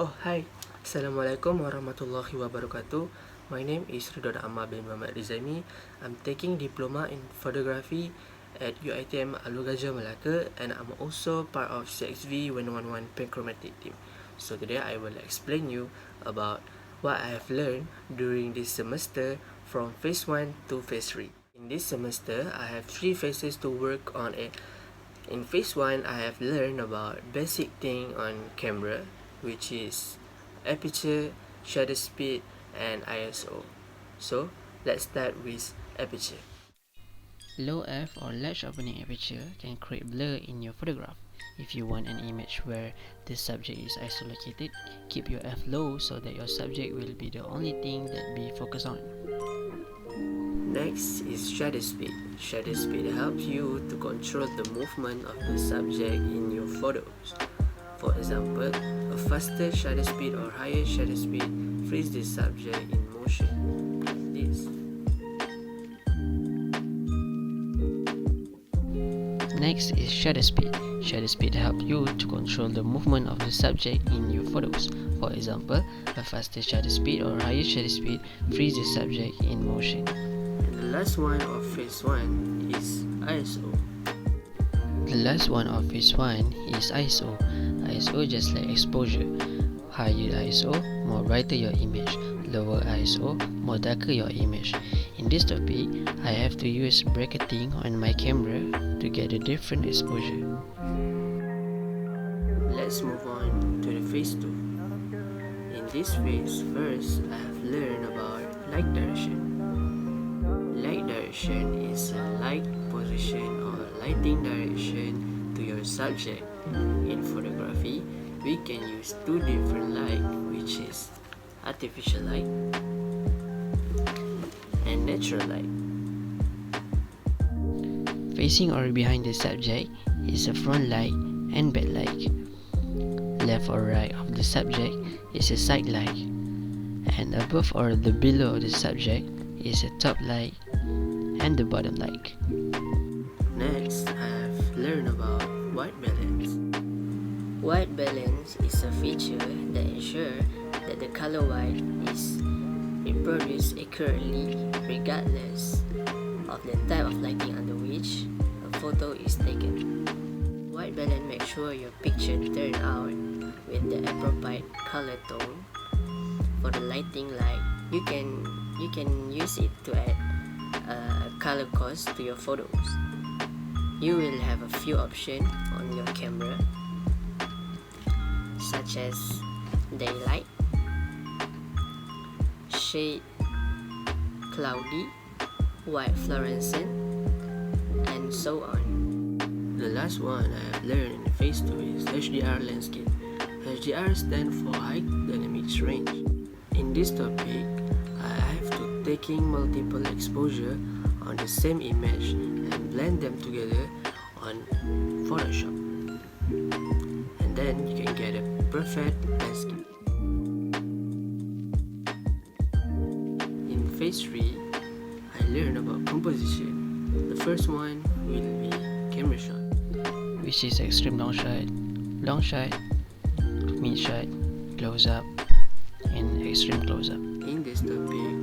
Hi. Assalamualaikum warahmatullahi wabarakatuh. My name is Ridhwan Ammar bin Muhammad Rizami. I'm taking diploma in photography at UiTM Alur Gajah Melaka, and I'm also part of CXVII 111 Panchromatic team. So today I will explain you about what I have learned during this semester from phase 1 to phase 3. In this semester, I have 3 phases to work on it. In phase 1, I have learned about basic thing on camera, which is aperture, shutter speed, and ISO. So let's start with aperture. Low f or large opening aperture can create blur in your photograph. If you want an image where the subject is isolated, keep your f low so that your subject will be the only thing that be focused on. Next is shutter speed. Shutter speed helps you to control the movement of the subject in your photos. For example, a faster shutter speed or higher shutter speed frees the subject in motion, like this. Next is shutter speed. Shutter speed helps you to control the movement of the subject in your photos. For example, a faster shutter speed or higher shutter speed frees the subject in motion. And the last one of phase 1 is ISO. The last one of phase 1 is ISO. ISO just like exposure. Higher ISO, more brighter your image. Lower ISO, more darker your image. In this topic, I have to use bracketing on my camera to get a different exposure. Let's move on to the phase 2. In this phase, first I have learned about light direction. Light direction is a light position or lighting direction to your subject. In photography, we can use 2 different light, which is artificial light and natural light. Facing or behind the subject is a front light and back light. Left or right of the subject is a side light, and above or the below of the subject is a top light and the bottom light. Next, I have learned about white balance. White balance is a feature that ensures that the color white is reproduced accurately regardless of the type of lighting under which a photo is taken. White balance makes sure your picture turns out with the appropriate color tone for the lighting light. You can use it to add a color cost to your photos. You will have a few options on your camera, such as daylight, shade, cloudy, white fluorescent, and so on. The last one I have learned in phase 2 is HDR landscape. HDR stands for High Dynamics Range. In this topic, I have to taking multiple exposure on the same image and blend them together on Photoshop. And then you can get a perfect landscape. In phase 3, I learned about composition. The first one will be camera shot, which is extreme long shot, mid shot, close up, and extreme close up. In this topic,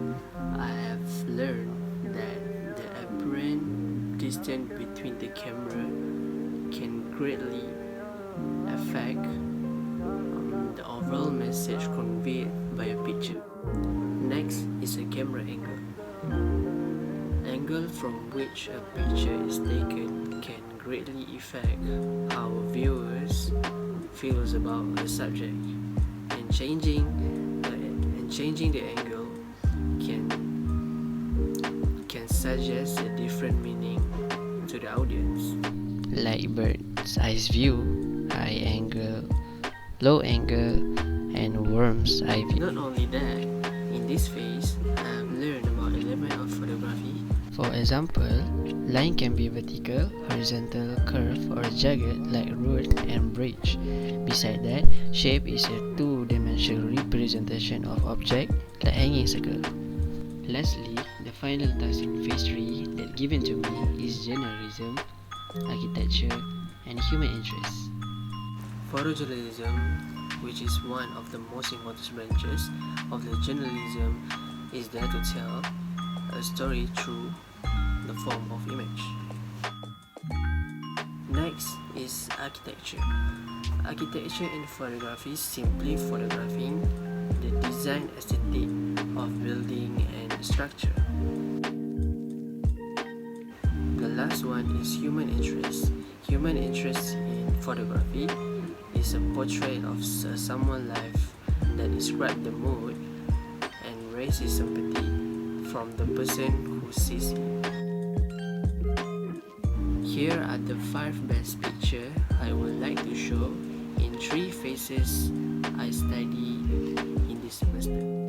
I have learned that the apparent distance between the camera can greatly affect the overall message conveyed by a picture. Next is a camera angle. Angle from which a picture is taken can greatly affect how viewers feels about the subject, and changing the angle can suggest a different meaning to the audience. Like bird's eye view, high angle, low angle, and worm's eye view. Not only that, in this phase, I have learned about elements of photography. For example, line can be vertical, horizontal, curve, or jagged like road and bridge. Beside that, shape is a two-dimensional representation of object like hanging circle. Lastly, the final task in phase 3 that given to me is journalism, architecture, and human interest. Photojournalism which is one of the most important branches of the journalism, is there to tell a story through the form of image. Next is architecture. Architecture in photography is simply photographing the design aesthetic of building and structure. The last one is human interest. Human interest in photography is a portrait of someone's life that describes the mood and raises sympathy from the person who sees it. Here are the 5 best pictures I would like to show in 3 phases I study in this semester.